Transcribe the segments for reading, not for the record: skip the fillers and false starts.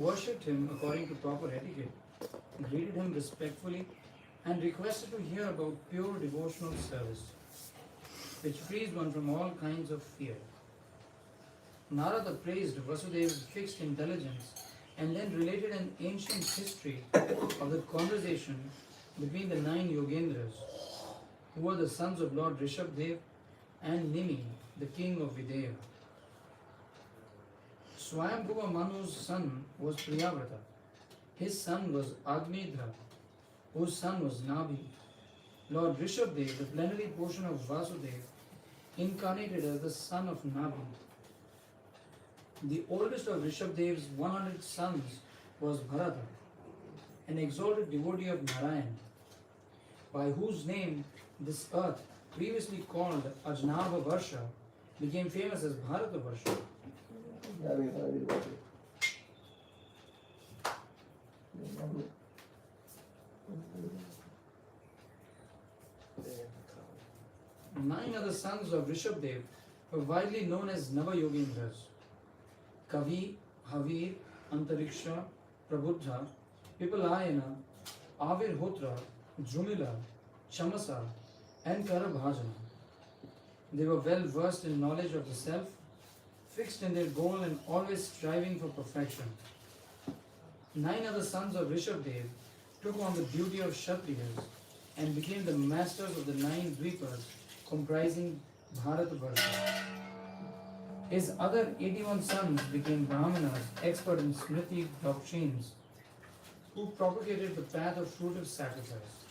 worshipped him according to proper etiquette, greeted him respectfully, and requested to hear about pure devotional service, which frees one from all kinds of fear. Narada praised Vasudeva's fixed intelligence and then related an ancient history of the conversation between the 9 Yogendras, who were the sons of Lord Rishabdev and Nimi, the king of Videha. Swayambhuva Manu's son was Priyavrata. His son was Agnidra, whose son was Nabhi. Lord Rishabdev, the plenary portion of Vasudeva, incarnated as the son of Nabhi. The oldest of Rishabdev's 100 sons was Bharata, an exalted devotee of Narayan, by whose name this earth, previously called Ajnava Varsha, became famous as Bharata Varsha. Nine other sons of Rishabdev were widely known as Nava-Yogendras: Kavi, Havir, Antariksha, Prabuddha, Pipalayana, Avirhotra, Jumila, Chamasa, and Karabhajana. They were well versed in knowledge of the self, fixed in their goal and always striving for perfection. 9 other sons of Rishabdev took on the duty of Kshatriyas and became the masters of the 9 Dvipas comprising Bharatavarsha. His other 81 sons became Brahmanas, expert in Smriti doctrines, who propagated the path of fruitive sacrifice.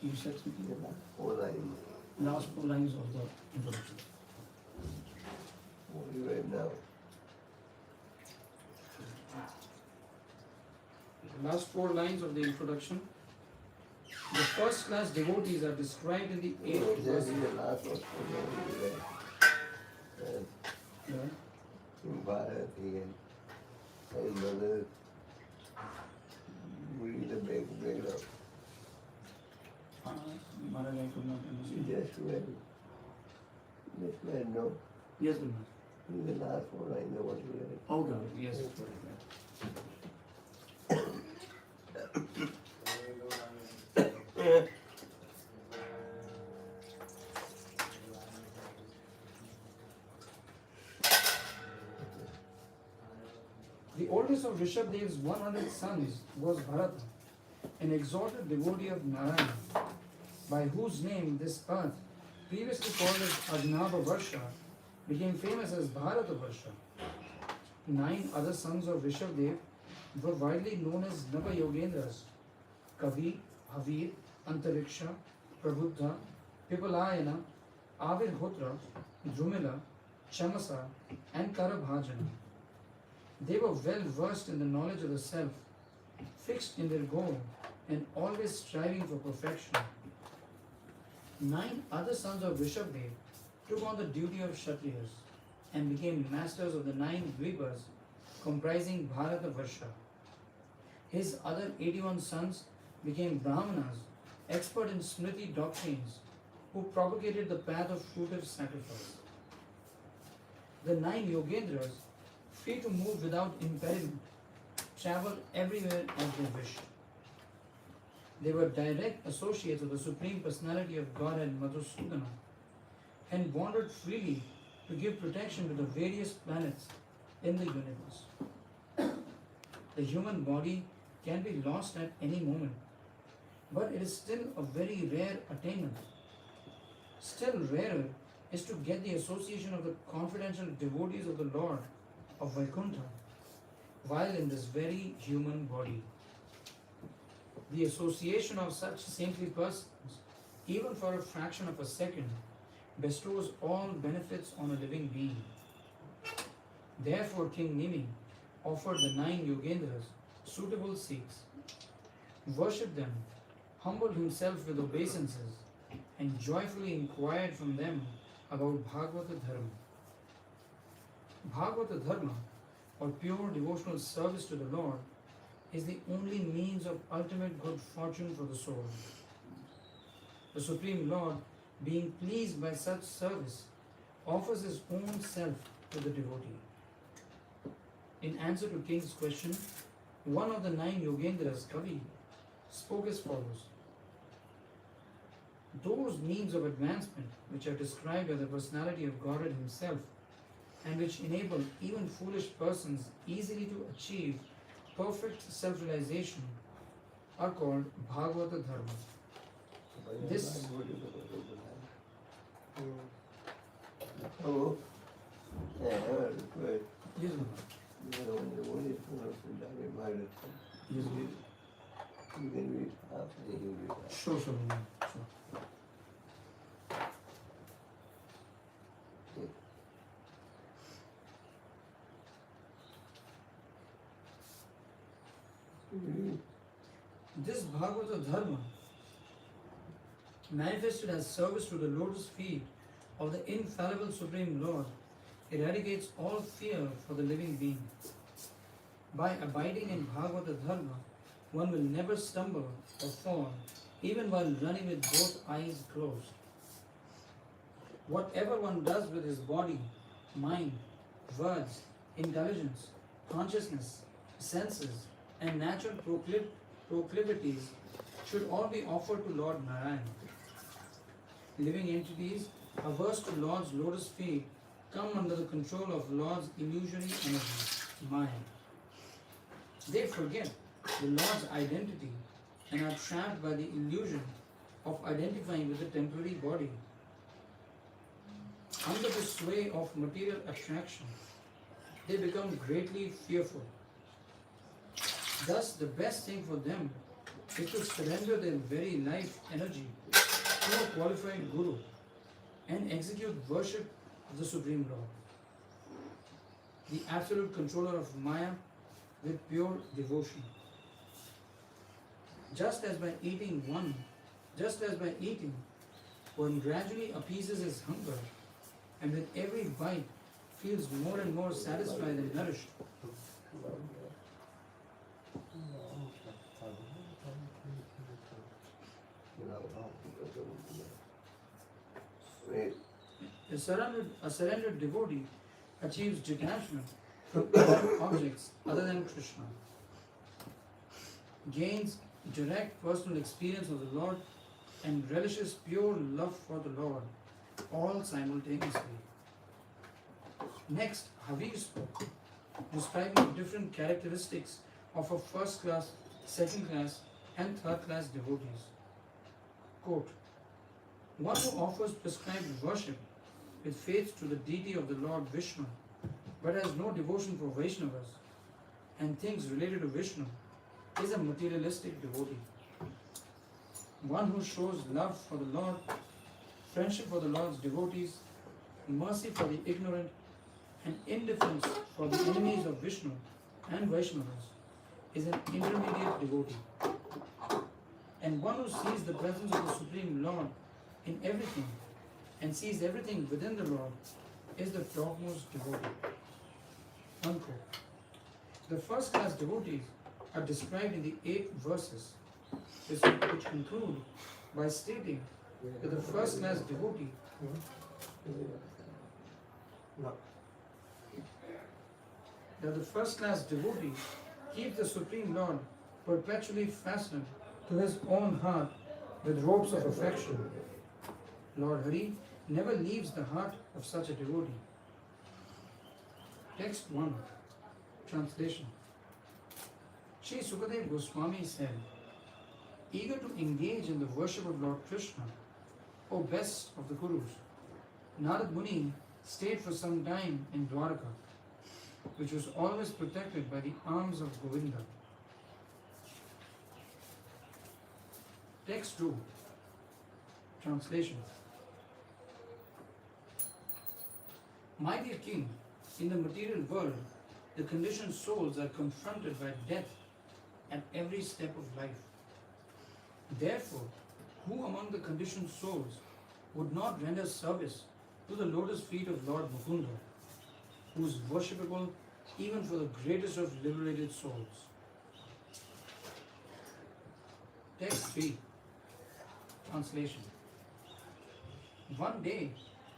You said something about 4 lines. last 4 lines of the introduction. What are you read now? Last 4 lines of the introduction. The first class devotees are described in the 8th verse. The last one. Yeah. In Bharat, and mother read the breakdown. Maharaj, I could not understand. Just read. No. Yes, Guru. The last one I know what you read. Okay, yes. The oldest of Rishabdev's 100 sons was Bharata, an exalted devotee of Narayan, by whose name this earth, previously called as Ajnava Varsha, became famous as Bharata Varsha. 9 other sons of Rishabdev were widely known as Nava Yogendras: Kavi, Havir, Antariksha, Prabuddha, Pipalayana, Avirhotra, Drumila, Chamasa, and Karabhajana. They were well versed in the knowledge of the self, fixed in their goal, and always striving for perfection. 9 other sons of Rishabdev took on the duty of Kshatriyas and became masters of the 9 Dvipas comprising Bharata Varsha. His other 81 sons became Brahmanas, expert in Smriti doctrines, who propagated the path of fruitive sacrifice. The 9 Yogendras, free to move without impediment, traveled everywhere as they wished. They were direct associates of the Supreme Personality of Godhead Madhusudana and wandered freely to give protection to the various planets in the universe. The human body can be lost at any moment, but it is still a very rare attainment. Still rarer is to get the association of the confidential devotees of the Lord of Vaikuntha while in this very human body. The association of such saintly persons, even for a fraction of a second, bestows all benefits on a living being. Therefore, King Nimi offered the 9 Yogendras suitable seats, worshipped them, humbled himself with obeisances, and joyfully inquired from them about Bhagavata Dharma. Bhagavata Dharma, or pure devotional service to the Lord, is the only means of ultimate good fortune for the soul. The Supreme Lord being pleased by such service, offers his own self to the devotee. In answer to King's question, one of the 9 Yogendras, Kavi, spoke as follows. Those means of advancement which are described by the personality of Godhead himself and which enable even foolish persons easily to achieve perfect self-realization are called Bhagavata Dharma. This- Oh, yeah, right. Yes, Guru. Yes, Guru. You can read half and you read half. Sure, Guru. Sure. This Bhagavata Dharma, manifested as service to the lotus feet of the infallible Supreme Lord, eradicates all fear for the living being. By abiding in Bhagavata Dharma, one will never stumble or fall, even while running with both eyes closed. Whatever one does with his body, mind, words, intelligence, consciousness, senses, and natural proclivities should all be offered to Lord Narayan. Living entities averse to Lord's lotus feet come under the control of Lord's illusory energy, Maya. They forget the Lord's identity and are trapped by the illusion of identifying with the temporary body. Under the sway of material attraction, they become greatly fearful. Thus, the best thing for them is to surrender their very life energy to a qualified Guru and execute worship of the Supreme Lord, the absolute controller of Maya, with pure devotion. Just as by eating, one gradually appeases his hunger and with every bite feels more and more satisfied and nourished. A surrendered devotee achieves detachment from all objects other than Krishna, gains direct personal experience of the Lord, and relishes pure love for the Lord, all simultaneously. Next, Havir spoke, describing different characteristics of a first class, second class, and third class devotees. Quote, one who offers prescribed worship with faith to the deity of the Lord Vishnu, but has no devotion for Vaishnavas and things related to Vishnu, is a materialistic devotee. One who shows love for the Lord, friendship for the Lord's devotees, mercy for the ignorant, and indifference for the enemies of Vishnu and Vaishnavas is an intermediate devotee. And one who sees the presence of the Supreme Lord in everything and sees everything within the Lord is the topmost devotee. Unquote. The first class devotees are described in the 8 verses, which conclude by stating that the first class devotee keeps the Supreme Lord perpetually fastened to his own heart with ropes of affection. Lord Hari never leaves the heart of such a devotee. Text 1. Translation. Sri Sukadev Goswami said, eager to engage in the worship of Lord Krishna, O best of the Gurus, Narad Muni stayed for some time in Dwaraka, which was always protected by the arms of Govinda. Text 2. Translation. My dear king, in the material world, the conditioned souls are confronted by death at every step of life. Therefore, who among the conditioned souls would not render service to the lotus feet of Lord Mukunda, who is worshipable even for the greatest of liberated souls? Text 3. Translation. One day,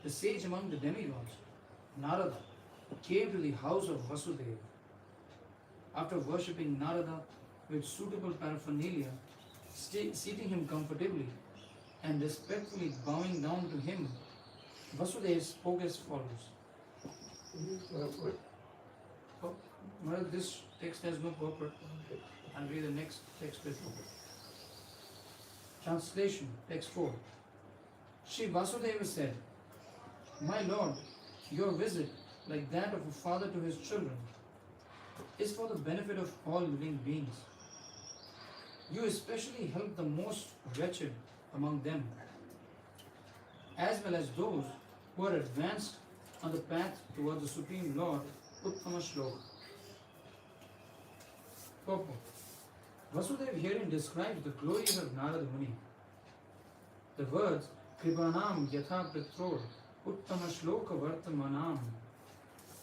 the sage among the demigods, Narada, came to the house of Vasudeva. After worshipping Narada with suitable paraphernalia, seating him comfortably, and respectfully bowing down to him, Vasudeva spoke as follows. Oh, well, this text has no purport. I'll read the next text with you. Translation, text 4. Shri Vasudeva said, My Lord, your visit, like that of a father to his children, is for the benefit of all living beings. You especially help the most wretched among them, as well as those who are advanced on the path toward the Supreme Lord, Uttama Shloka. Purport. Vasudeva herein describes the glories of Narada Muni. The words Kripanam Yatha Pitror Uttama Shloka Vartamanam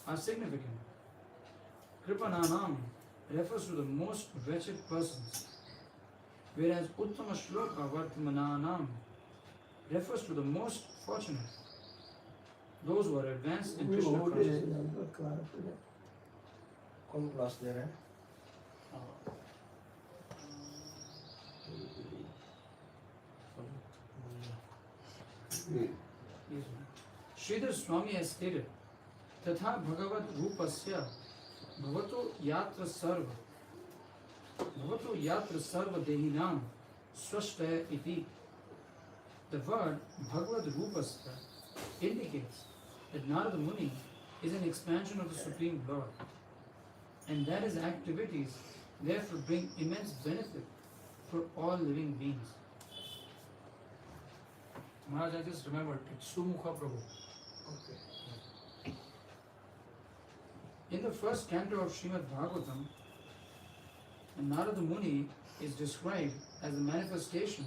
are significant. Kripananam refers to the most wretched persons, whereas Uttama Shloka Vartamananam refers to the most fortunate, those who are advanced in Krishna consciousness. कौन class दे रहे हैं? Sridhar Swami has stated, Tatha Bhagavat Rupasya Bhavato Yatra Sarva Dehinam Swashtaya Iti. The word Bhagavad Rupasya indicates that Narada Muni is an expansion of the Supreme Lord, and that his activities therefore bring immense benefit for all living beings. Maharaj, I just remembered, it's Sumukha Prabhu. Okay. In the first canto of Srimad Bhagavatam, Narada Muni is described as a manifestation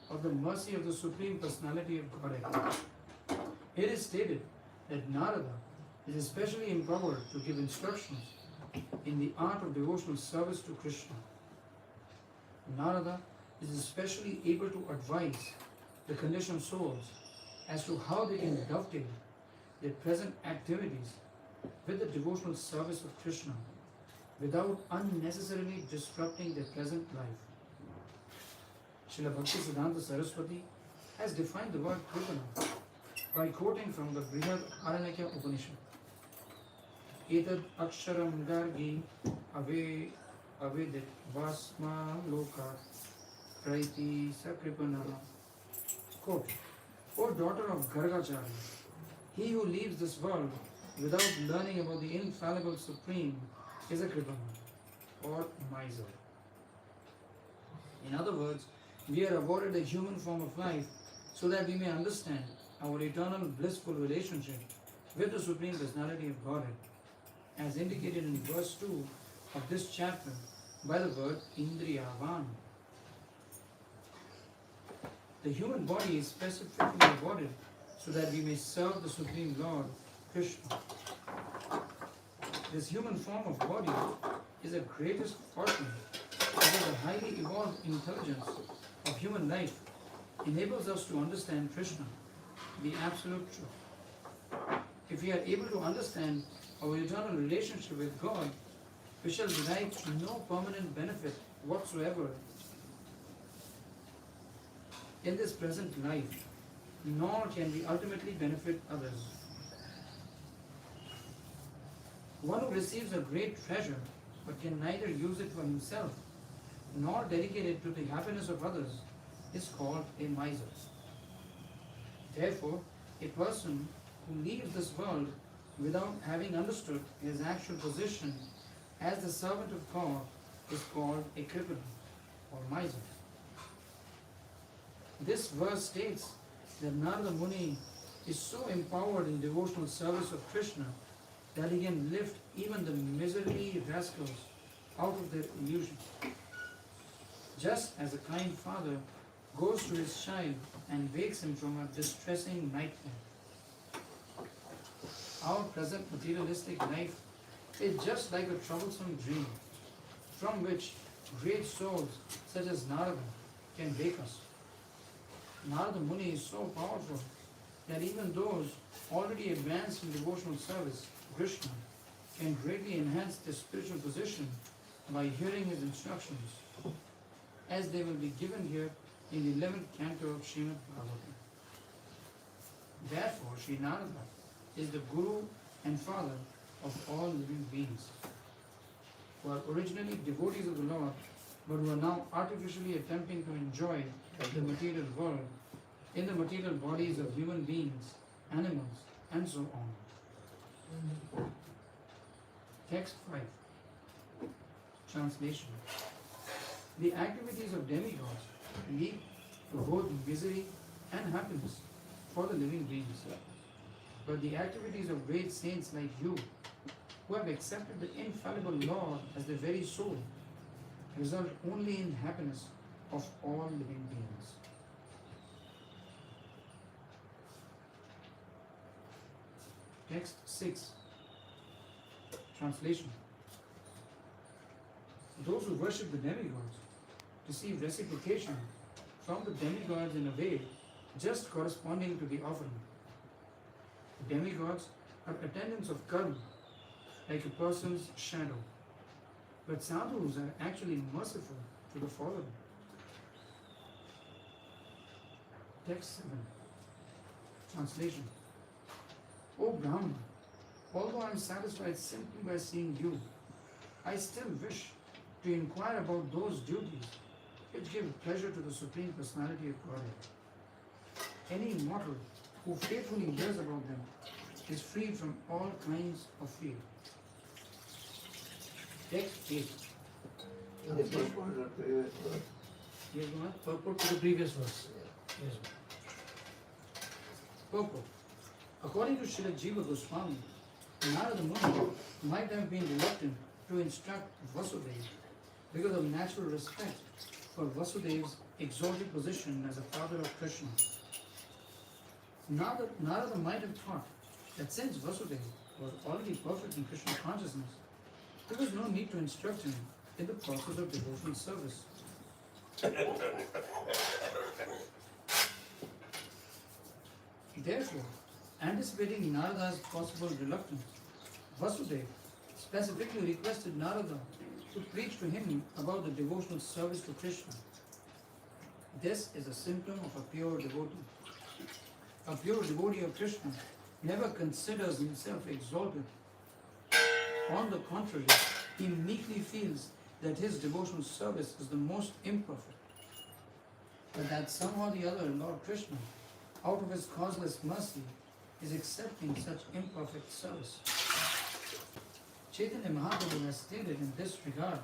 of the mercy of the Supreme Personality of Godhead. It is stated that Narada is especially empowered to give instructions in the art of devotional service to Krishna. Narada is especially able to advise the conditioned souls as to how they can dovetail their present activities with the devotional service of Krishna without unnecessarily disrupting their present life. Srila Bhaktisiddhanta Saraswati has defined the word Kripana by quoting from the Brihad Aranyaka Upanishad. Etad aksharam gargi avedit vasma loka praiti sakripana. Quote, O daughter of Gargacharya, he who leaves this world without learning about the infallible Supreme is a Kripana or miser. In other words, we are awarded a human form of life so that we may understand our eternal blissful relationship with the Supreme Personality of Godhead, as indicated in verse 2 of this chapter by the word Indriyavan. The human body is specifically awarded so that we may serve the Supreme Lord, Krishna. This human form of body is the greatest fortune because the highly evolved intelligence of human life enables us to understand Krishna, the absolute truth. If we are able to understand our eternal relationship with God, we shall derive no permanent benefit whatsoever in this present life, nor can we ultimately benefit others. One who receives a great treasure but can neither use it for himself nor dedicate it to the happiness of others is called a miser. Therefore, a person who leaves this world without having understood his actual position as the servant of God is called a cripple or miser. This verse states that Narada Muni is so empowered in devotional service of Krishna that he can lift even the miserly rascals out of their illusion. Just as a kind father goes to his child and wakes him from a distressing nightmare. Our present materialistic life is just like a troublesome dream from which great souls such as Narada can wake us. Narada Muni is so powerful that even those already advanced in devotional service to Krishna can greatly enhance their spiritual position by hearing his instructions, as they will be given here in the 11th canto of Srimad Bhagavatam. Therefore, Sri Narada is the Guru and Father of all living beings, who are originally devotees of the Lord, but who are now artificially attempting to enjoy the material world in the material bodies of human beings, animals, and so on. Text 5. Translation. The activities of demigods lead to both misery and happiness for the living beings. But the activities of great saints like you, who have accepted the infallible Lord as the very soul, result only in happiness of all living beings. Text 6. Translation. Those who worship the demigods receive reciprocation from the demigods in a way just corresponding to the offering. The demigods are attendants of karma, like a person's shadow. But sadhus are actually merciful to the fallen. Text 7. Translation. O Brahma, although I am satisfied simply by seeing you, I still wish to inquire about those duties which give pleasure to the Supreme Personality of Godhead. Any mortal who faithfully hears about them is freed from all kinds of fear. Text 8. The first one, the previous verse. Yes, what? Purport to the previous verse. Yes. Purport. According to Srila Jiva Goswami, Narada Muni might have been reluctant to instruct Vasudeva because of natural respect for Vasudev's exalted position as a father of Krishna. Narada might have thought that since Vasudeva was already perfect in Krishna consciousness, there was no need to instruct him in the process of devotional service. Therefore, anticipating Narada's possible reluctance, Vasudeva specifically requested Narada to preach to him about the devotional service to Krishna. This is a symptom of a pure devotee. A pure devotee of Krishna never considers himself exalted. On the contrary, he meekly feels that his devotional service is the most imperfect, but that somehow or the other Lord Krishna, out of his causeless mercy, is accepting such imperfect service. Chaitanya Mahaprabhu has stated in this regard,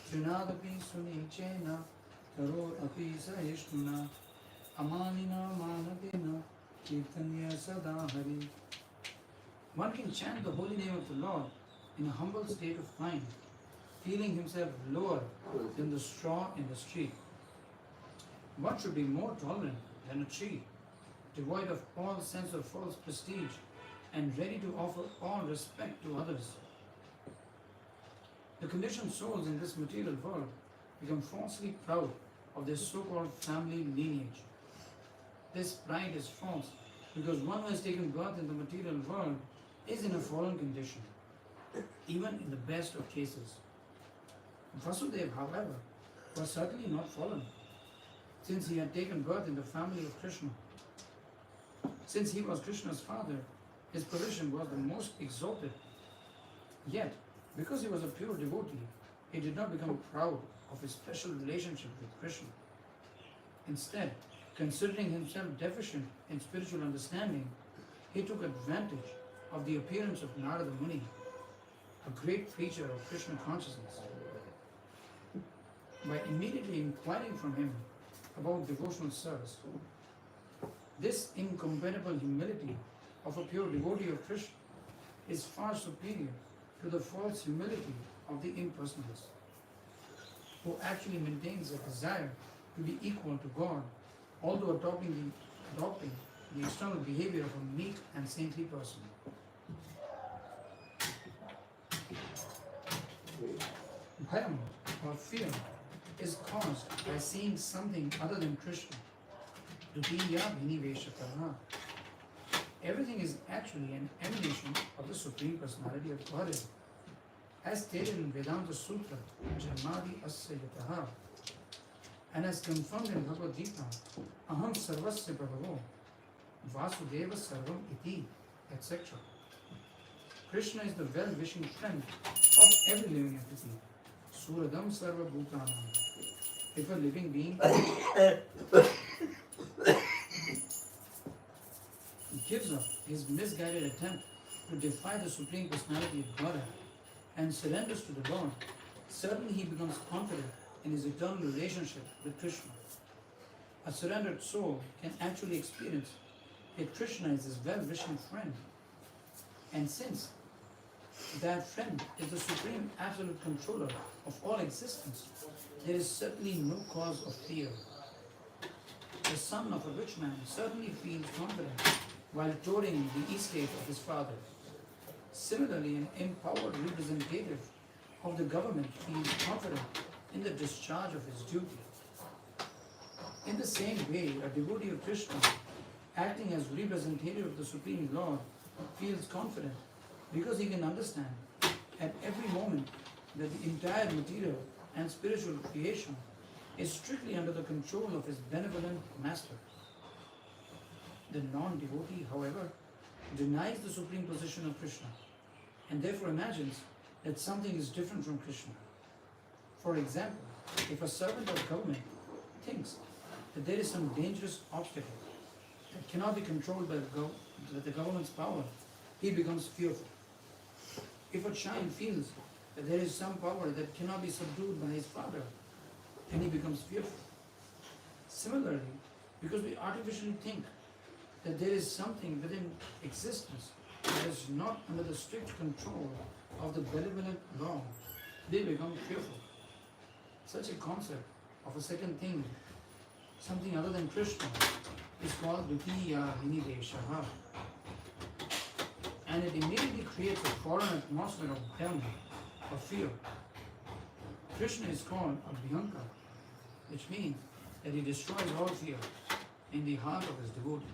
Trinadapi sunichena taro api sahishnuna amanina manadena kirtanya sadahari. One can chant the holy name of the Lord in a humble state of mind, feeling himself lower than the straw in the street. One should be more tolerant than a tree, devoid of all sense of false prestige and ready to offer all respect to others. The conditioned souls in this material world become falsely proud of their so-called family lineage. This pride is false because one who has taken birth in the material world is in a fallen condition, even in the best of cases. Vasudeva, however, was certainly not fallen, since he had taken birth in the family of Krishna. Since he was Krishna's father, his position was the most exalted. Yet, because he was a pure devotee, he did not become proud of his special relationship with Krishna. Instead, considering himself deficient in spiritual understanding, he took advantage of the appearance of Narada Muni, a great preacher of Krishna consciousness, by immediately inquiring from him about devotional service. This incomparable humility of a pure devotee of Krishna is far superior to the false humility of the impersonalist, who actually maintains a desire to be equal to God, although adopting the external behavior of a meek and saintly person. Bhayam, or fear, is caused by seeing something other than Krishna. Dutiya Bhiniveshataha. Everything is actually an emanation of the Supreme Personality of Godhead. As stated in Vedanta Sutra, Janmadi Asya Yataha, and as confirmed in Bhagavad Gita, Aham Sarvasya Prabhavo, Vasudeva Sarvam Iti, etc. Krishna is the well-wishing friend of every living entity. Suradam Sarva Bhutanam. If a living being gives up his misguided attempt to defy the Supreme Personality of Godhead and surrenders to the Lord, certainly he becomes confident in his eternal relationship with Krishna. A surrendered soul can actually experience that Krishna is his well-wishing friend. And since that friend is the supreme absolute controller of all existence, there is certainly no cause of fear. The son of a rich man certainly feels confident while touring the estate of his father. Similarly, an empowered representative of the government feels confident in the discharge of his duty. In the same way, a devotee of Krishna, acting as representative of the Supreme Lord, feels confident because he can understand at every moment that the entire material and spiritual creation is strictly under the control of his benevolent master. The non-devotee, however, denies the supreme position of Krishna and therefore imagines that something is different from Krishna. For example, if a servant of government thinks that there is some dangerous obstacle that cannot be controlled by the government's power, he becomes fearful. If a child feels that there is some power that cannot be subdued by his father, then he becomes fearful. Similarly, because we artificially think that there is something within existence that is not under the strict control of the benevolent law, they become fearful. Such a concept of a second thing, something other than Krishna, is called Dutiya Vinideshaha. And it immediately creates a foreign atmosphere of bhram, of fear. Krishna is called Abhyankar, which means that he destroys all fear in the heart of his devotee.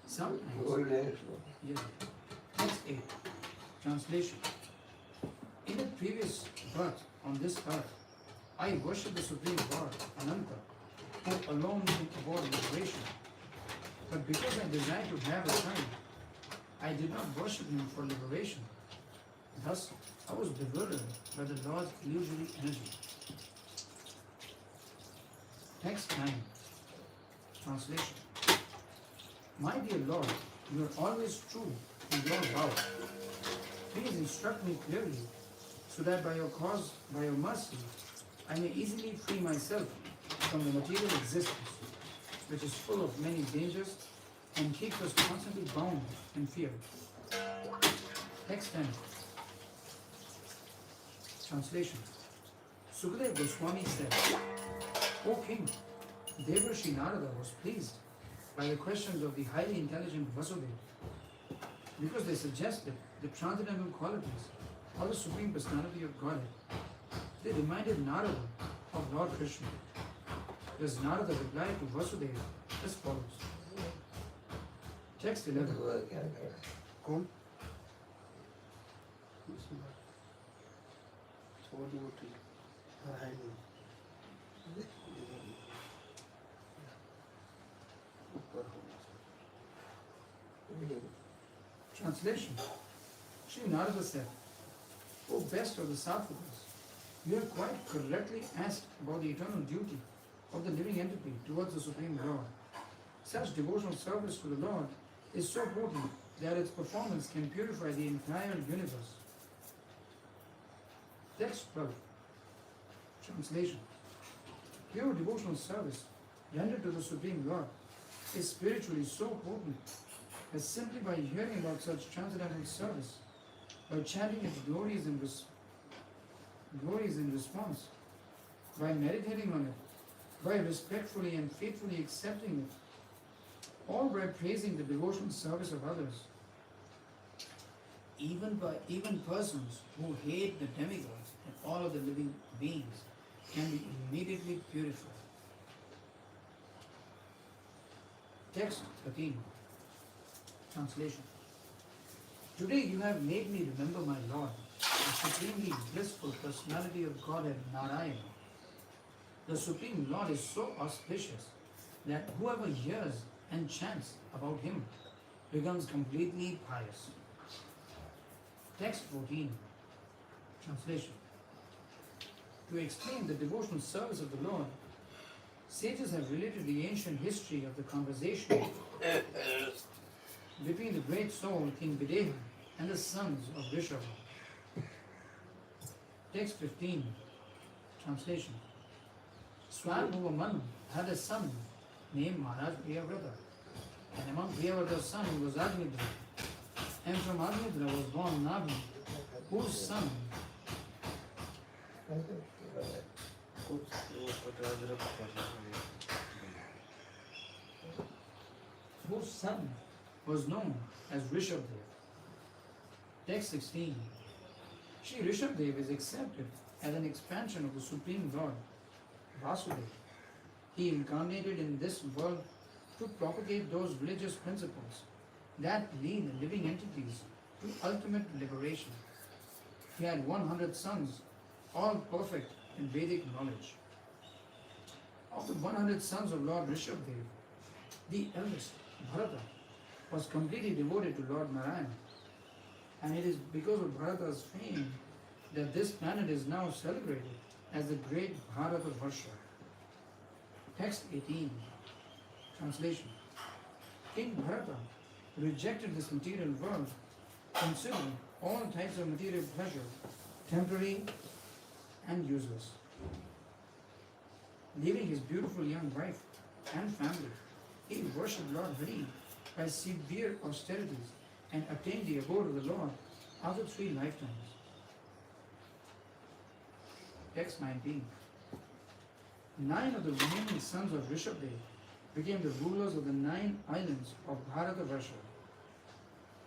Sometimes, yes. Text 8, translation. In a previous birth on this earth, I worship the Supreme Lord, Ananta, who alone can afford liberation. But because I desired to have a child, I did not worship him for liberation. Thus, I was bewildered by the Lord's illusory energy. Text 9, translation. My dear Lord, you are always true in your vow. Please instruct me clearly, so that by your cause, by your mercy, I may easily free myself from the material existence, which is full of many dangers and keeps us constantly bound in fear. Text 10. Translation. Sukadeva Goswami said, O King, Devarshi Narada was pleased by the questions of the highly intelligent Vasudeva, because they suggested the transcendental qualities of the Supreme Personality of Godhead. They reminded Narada of Lord Krishna. Thus Narada replied to Vasudeva as follows. Text 11. कौन Translation. Sri Narada said, O best of the Satvikas, you have quite correctly asked about the eternal duty of the living entity towards the Supreme Lord. Such devotional service to the Lord is so potent that its performance can purify the entire universe. Text 12. Translation. Pure devotional service rendered to the Supreme Lord is spiritually so potent that simply by hearing about such transcendental service, by chanting its glories in response, by meditating on it, by respectfully and faithfully accepting it, all by praising the devotional service of others, even persons who hate the demigods and all of the living beings can be immediately purified. Text 13. Translation. Today you have made me remember my Lord, the supremely blissful personality of Godhead Narayana. The Supreme Lord is so auspicious that whoever hears and chants about him becomes completely pious. Text 14. Translation. To explain the devotional service of the Lord, sages have related the ancient history of the conversation between the great soul King Videha and the sons of Rishabha. Text 15. Translation. Swayambhuva Manu had a son named Maharaj Priyavrata, and among Priyavrata's sons was Agnidra, and from Agnidra was born Nabhi, whose son was known as Rishabdev. Text 16. Shri Rishabdev is accepted as an expansion of the Supreme Lord, Vasudeva. He incarnated in this world to propagate those religious principles that lead living entities to ultimate liberation. He had 100 sons, all perfect in Vedic knowledge. Of the 100 sons of Lord Rishabdev, the eldest, Bharata, was completely devoted to Lord Narayana. And it is because of Bharata's fame that this planet is now celebrated as the great Bharata Varsha. Text 18. Translation. King Bharata rejected this material world, considering all types of material pleasure temporary and useless. Leaving his beautiful young wife and family, he worshipped Lord Hari by severe austerities and attained the abode of the Lord after 3 lifetimes. Text 19. 9 of the remaining sons of Rishabdev became the rulers of the 9 islands of Bharatavarsha,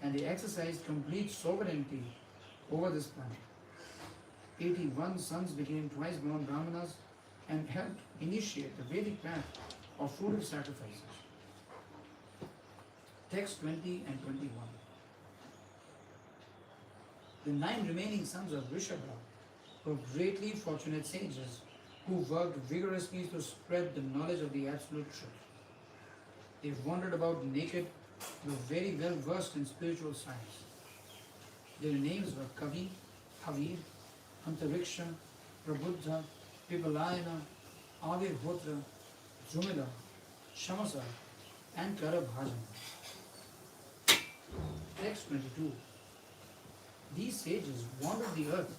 and they exercised complete sovereignty over this planet. 81 sons became twice born Brahmanas and helped initiate the Vedic path of fruitive sacrifices. Text 20 and 21. The 9 remaining sons of Rishabha were greatly fortunate sages who worked vigorously to spread the knowledge of the absolute truth. They wandered about naked, were very well versed in spiritual science. Their names were Kavi, Havir, Antariksha, Prabuddha, Pipalayana, Avirhotra, Jumila, Shamasa, and Karabhajana. Text 22. These sages wandered the earth,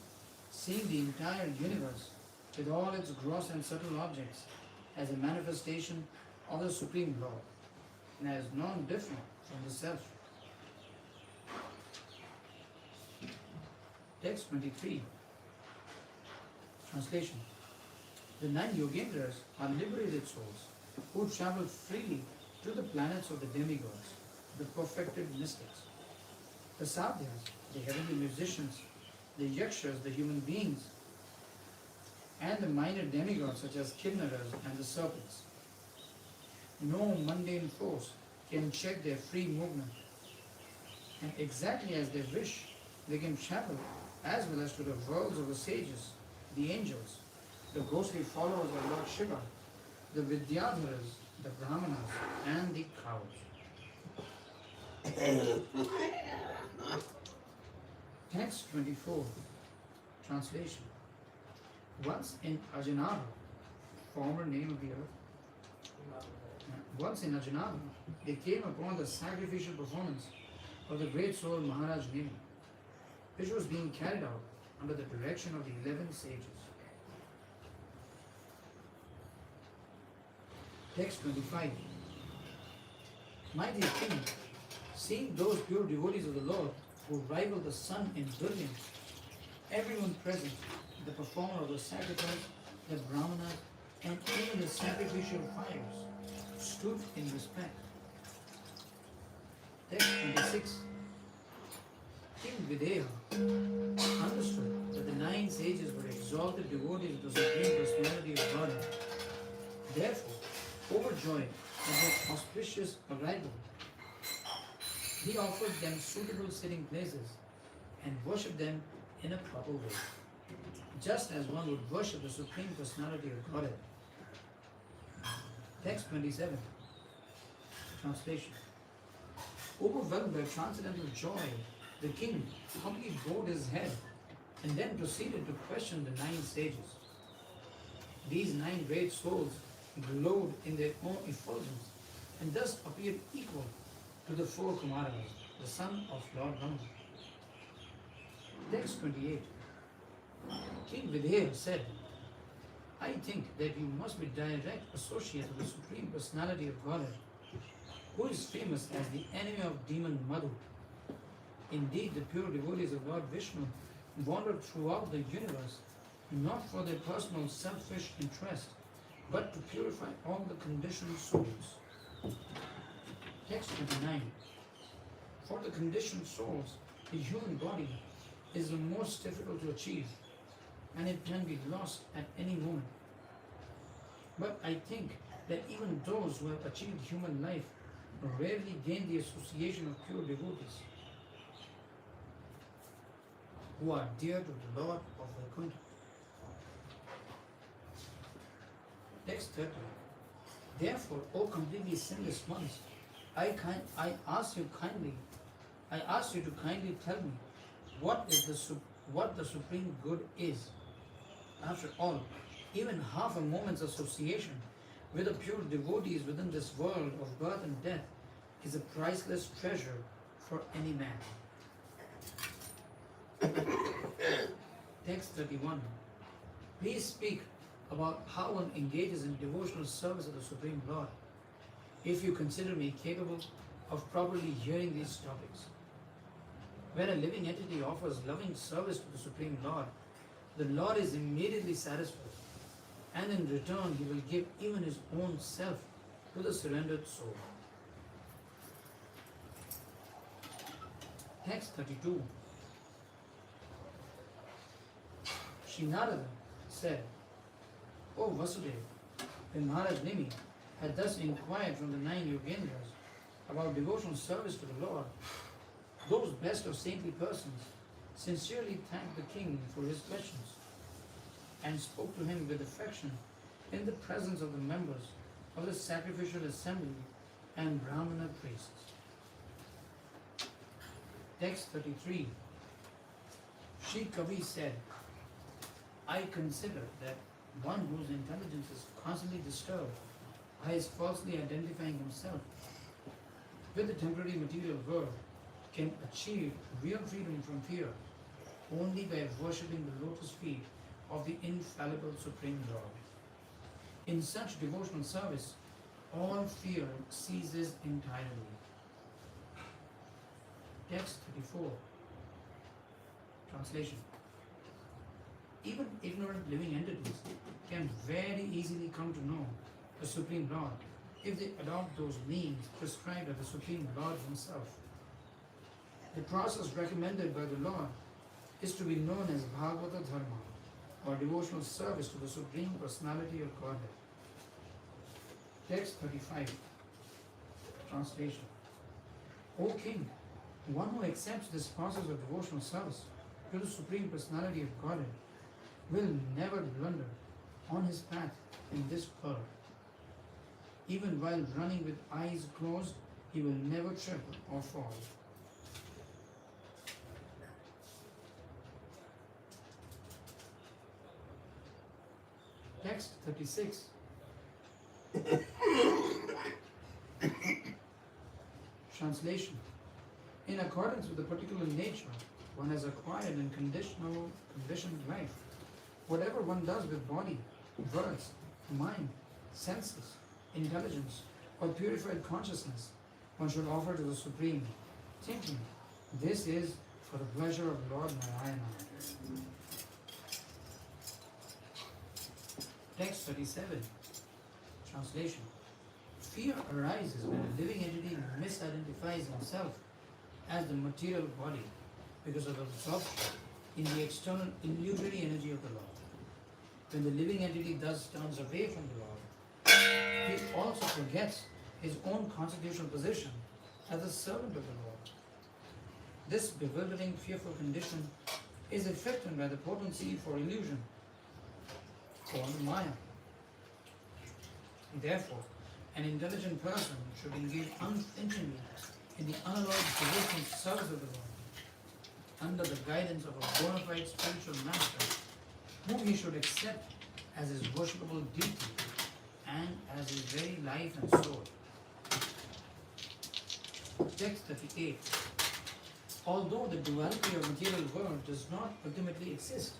seeing the entire universe with all its gross and subtle objects as a manifestation of the Supreme Lord, and as non-different from the Self. Text 23. Translation. The 9 Yogendras are liberated souls who travel freely to the planets of the demigods, the perfected mystics. The Sadhyas, the heavenly musicians, the Yakshas, the human beings, and the minor demigods such as Kinnaras and the serpents. No mundane force can check their free movement, and exactly as they wish, they can travel as well as to the worlds of the sages, the angels, the ghostly followers of Lord Shiva, the Vidyadharas, the Brahmanas, and the cows. Text 24. Translation. Once in Ajanava, former name of the earth, they came upon the sacrificial performance of the great soul Maharaj Nemi, which was being carried out under the direction of the 11 sages. Text 25. Mighty King, seeing those pure devotees of the Lord who rival the sun in brilliance, everyone present, the performer of the sacrifice, the Brahmanas, and even the sacrificial fires, stood in respect. Text 26. King Videha understood that the 9 sages were exalted devotees of the Supreme Personality of Godhead. Therefore, overjoyed at their auspicious arrival, He offered them suitable sitting places and worshipped them in a proper way, just as one would worship the Supreme Personality of Godhead. Text 27. Translation. Overwhelmed by transcendental joy, the king humbly bowed his head and then proceeded to question the 9 sages. These 9 great souls glowed in their own effulgence and thus appeared equal to the 4 Kumaras, the son of Lord Rama. Text 28. King Vidher said, I think that you must be direct associates of the Supreme Personality of Godhead, who is famous as the enemy of demon Madhu. Indeed, the pure devotees of Lord Vishnu wander throughout the universe, not for their personal selfish interest, but to purify all the conditioned souls. Text 29. For the conditioned souls, the human body is the most difficult to achieve, and it can be lost at any moment. But I think that even those who have achieved human life rarely gain the association of pure devotees, who are dear to the Lord of Vaikuntha. Text 30. Therefore, O completely sinless ones, I ask you to kindly tell me what the supreme good is. After all, even half a moment's association with the pure devotees within this world of birth and death is a priceless treasure for any man. Text 31. Please speak about how one engages in devotional service of the Supreme Lord, if you consider me capable of properly hearing these topics. When a living entity offers loving service to the Supreme Lord, the Lord is immediately satisfied, and in return he will give even his own self to the surrendered soul. Text 32. Shri Narada said, O Vasudeva, when Maharaj Nimi had thus inquired from the 9 Yogendras about devotional service to the Lord, those best of saintly persons sincerely thanked the king for his questions and spoke to him with affection in the presence of the members of the sacrificial assembly and Brahmana priests. Text 33. Shri Kavi said, I consider that one whose intelligence is constantly disturbed by his falsely identifying himself with the temporary material world can achieve real freedom from fear only by worshipping the lotus feet of the infallible Supreme Lord. In such devotional service, all fear ceases entirely. Text 34. Translation. Even ignorant living entities can very easily come to know the Supreme Lord if they adopt those means prescribed by the Supreme Lord himself. The process recommended by the Lord is to be known as Bhagavata Dharma, or devotional service to the Supreme Personality of Godhead. Text 35. Translation. O King, one who accepts this process of devotional service to the Supreme Personality of Godhead will never blunder on his path in this world. Even while running with eyes closed, he will never trip or fall. Text 36. Translation. In accordance with the particular nature one has acquired in conditioned life, whatever one does with body, words, mind, senses, intelligence, or purified consciousness, one should offer to the Supreme, thinking, this is for the pleasure of Lord Narayana. Text 37. Translation. Fear arises when a living entity misidentifies himself as the material body because of absorption in the external illusory energy of the Lord. When the living entity thus turns away from the Lord, he also forgets his own constitutional position as a servant of the Lord This bewildering, fearful condition is affected by the potency for illusion, called Maya. Therefore, an intelligent person should engage unflinchingly in the unalloyed devotional service of the Lord, under the guidance of a bona fide spiritual master, whom he should accept as his worshipable deity and as his very life and soul. Text 38. Although the duality of material world does not ultimately exist,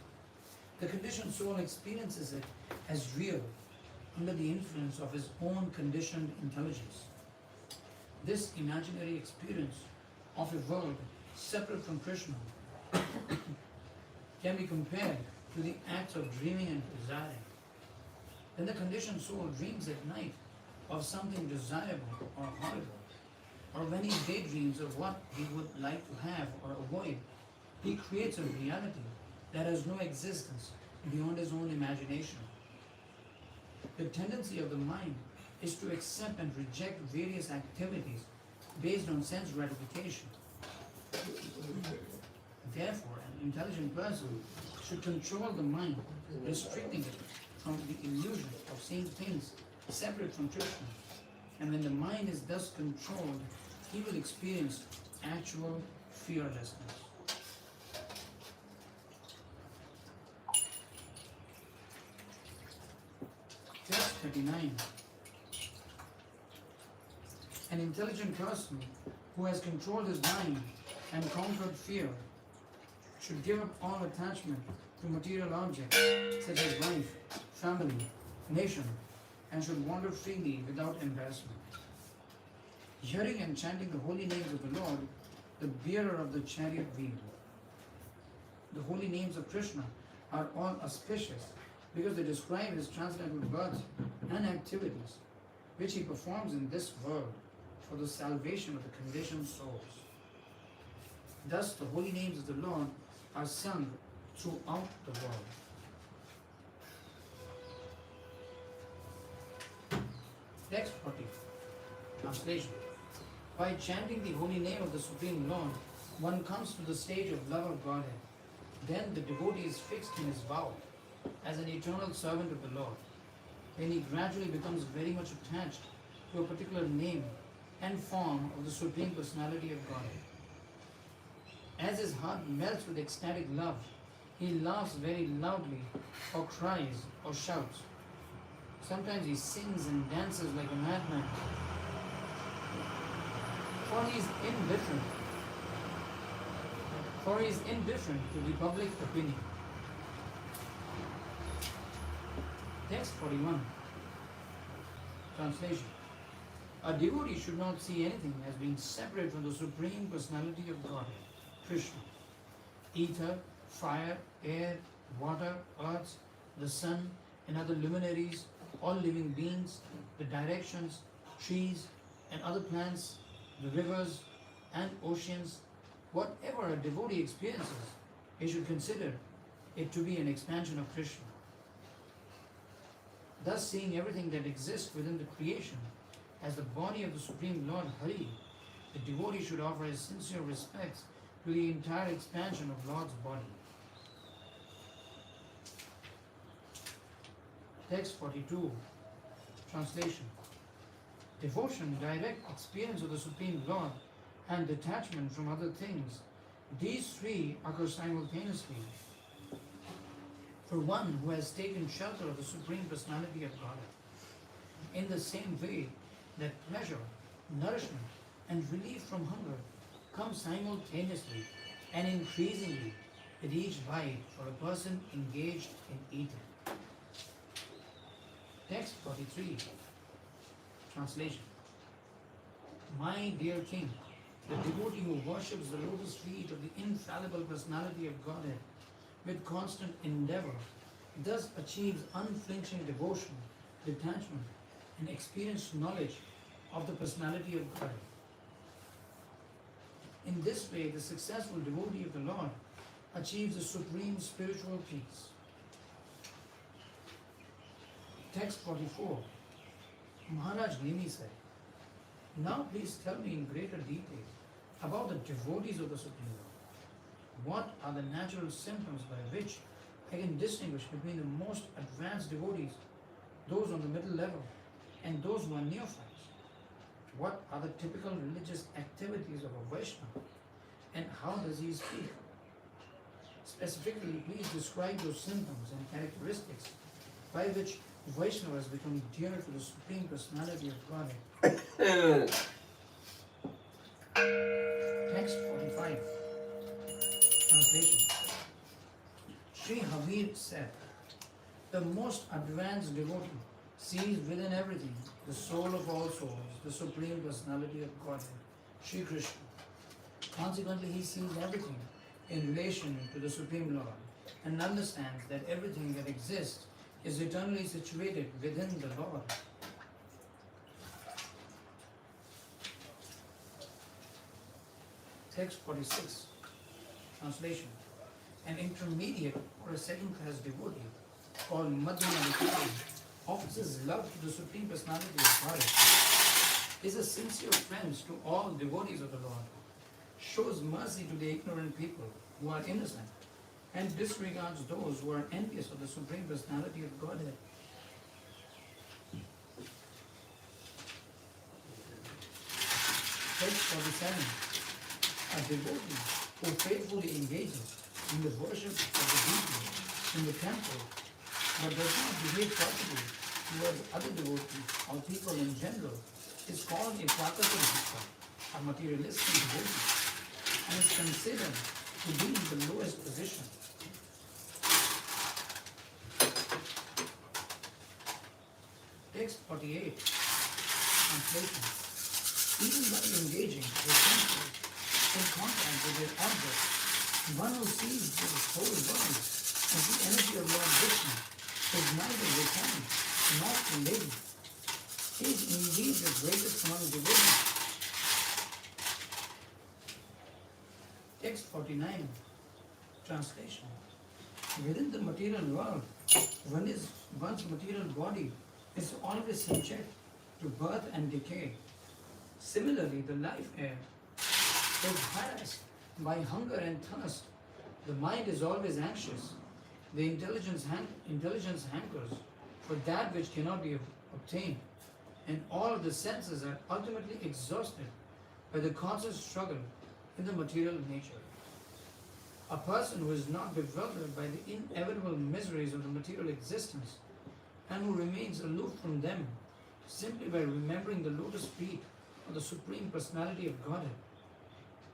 the conditioned soul experiences it as real under the influence of his own conditioned intelligence. This imaginary experience of a world separate from Krishna can be compared to the acts of dreaming and desiring. When the conditioned soul dreams at night of something desirable or horrible, or when he daydreams of what he would like to have or avoid, he creates a reality that has no existence beyond his own imagination. The tendency of the mind is to accept and reject various activities based on sense gratification. Therefore, an intelligent person should control the mind, restricting it from the illusion of seeing things separate from Krishna. And when the mind is thus controlled, he will experience actual fearlessness. Text 39. An intelligent person who has controlled his mind and conquered fear should give up all attachment to material objects such as wife, family, nation, and should wander freely without embarrassment. Hearing and chanting the holy names of the Lord, the bearer of the chariot wheel. The holy names of Krishna are all auspicious because they describe his transcendental birth and activities which he performs in this world for the salvation of the conditioned souls. Thus, the holy names of the Lord are sung throughout the world. Text 40. Translation. By chanting the holy name of the Supreme Lord, one comes to the stage of love of Godhead. Then the devotee is fixed in his vow as an eternal servant of the Lord. Then he gradually becomes very much attached to a particular name and form of the Supreme Personality of Godhead. As his heart melts with ecstatic love, he laughs very loudly, or cries, or shouts. Sometimes he sings and dances like a madman, for he is indifferent to the public opinion. Text 41. Translation. A devotee should not see anything as being separate from the Supreme Personality of Godhead, Krishna. Ether, fire, air, water, earth, the sun, and other luminaries, all living beings, the directions, trees, and other plants, the rivers and oceans, whatever a devotee experiences, he should consider it to be an expansion of Krishna. Thus, seeing everything that exists within the creation as the body of the Supreme Lord Hari, the devotee should offer his sincere respects to the entire expansion of Lord's body. Text 42. Translation. Devotion, direct experience of the Supreme Lord, and detachment from other things, these three occur simultaneously for one who has taken shelter of the Supreme Personality of God. In the same way that pleasure, nourishment, and relief from hunger come simultaneously and increasingly with each bite for a person engaged in eating. Text 43. Translation. My dear King, the devotee who worships the lotus feet of the infallible personality of Godhead with constant endeavor thus achieves unflinching devotion, detachment, and experienced knowledge of the personality of Godhead. In this way, the successful devotee of the Lord achieves a supreme spiritual peace. Text 44. Maharaj Nimi said, now please tell me in greater detail about the devotees of the Supreme Lord. What are the natural symptoms by which I can distinguish between the most advanced devotees, those on the middle level, and those who are neophytes? What are the typical religious activities of a Vaishnava, and how does he speak? Specifically, please describe those symptoms and characteristics by which Vaishnavas become dear to the Supreme Personality of Godhead. Text 45. Translation. Sri Havir said, the most advanced devotee sees within everything the soul of all souls, the Supreme Personality of Godhead, Sri Krishna. Consequently, he sees everything in relation to the Supreme Lord and understands that everything that exists is eternally situated within the Lord. Text 46. Translation. An intermediate or a second-class devotee called Madhyama offers his love to the Supreme Personality of Godhead, is a sincere friend to all devotees of the Lord, shows mercy to the ignorant people who are innocent, and disregards those who are envious of the Supreme Personality of Godhead. Text 47. A devotee who faithfully engages in the worship of the deity in the temple but does not behave properly towards other devotees or people in general is called a Prakata, a materialistic devotee, and is considered to be in the lowest position. Text 48. Translation. Even by engaging the senses in contact with their objects, one who sees the whole world as the energy of Lord Vishnu is neither refined nor lazy. He is indeed the greatest among devotees. Text 49. Translation. Within the material world, one's material body is always subject to birth and decay. Similarly, the life air is harassed by hunger and thirst. The mind is always anxious. The intelligence hankers for that which cannot be obtained, and all of the senses are ultimately exhausted by the constant struggle in the material nature. A person who is not bewildered by the inevitable miseries of the material existence and who remains aloof from them simply by remembering the lotus feet of the Supreme Personality of Godhead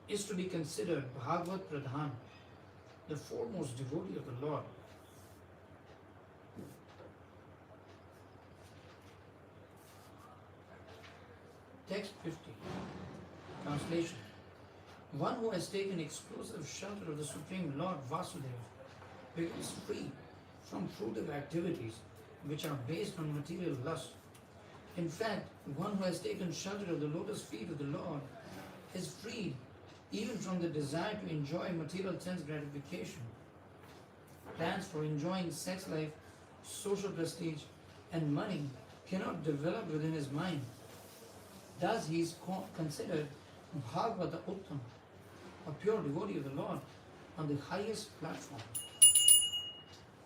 is to be considered Bhagavat Pradhan, the foremost devotee of the Lord. Text 50. Translation. One who has taken exclusive shelter of the Supreme Lord Vasudeva becomes free from fruitive activities which are based on material lust. In fact, one who has taken shelter of the lotus feet of the Lord is freed even from the desire to enjoy material sense gratification. Plans for enjoying sex life, social prestige, and money cannot develop within his mind. Thus, he is considered Bhagavata Uttam, a pure devotee of the Lord, on the highest platform.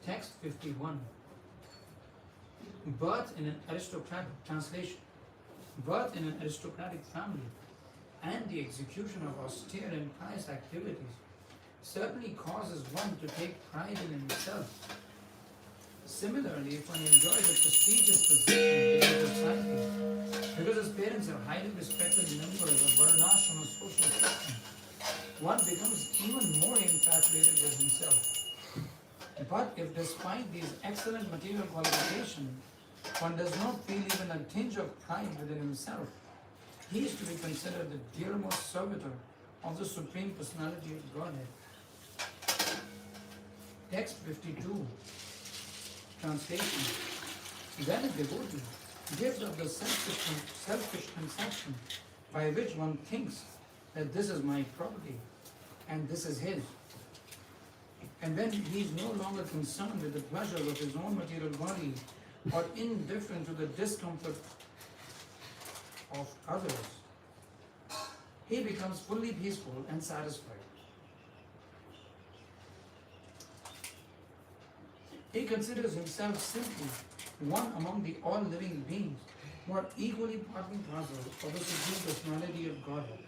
Text 51. Birth in an aristocratic translation. Birth in an aristocratic family and the execution of austere and pious activities certainly causes one to take pride in himself. Similarly, if one enjoys a prestigious position in society because his parents are highly respected members of Varnashrama social system, one becomes even more infatuated with himself. But if despite these excellent material qualifications, one does not feel even a tinge of pride within himself, he is to be considered the dearmost servitor of the Supreme Personality of Godhead. Text 52. Translation. When a devotee gives up the selfish conception by which one thinks that this is my property and this is his, and when he is no longer concerned with the pleasures of his own material body or indifferent to the discomfort of others, he becomes fully peaceful and satisfied. He considers himself simply one among the all living beings who are equally part and parcel of the Supreme Personality of Godhead.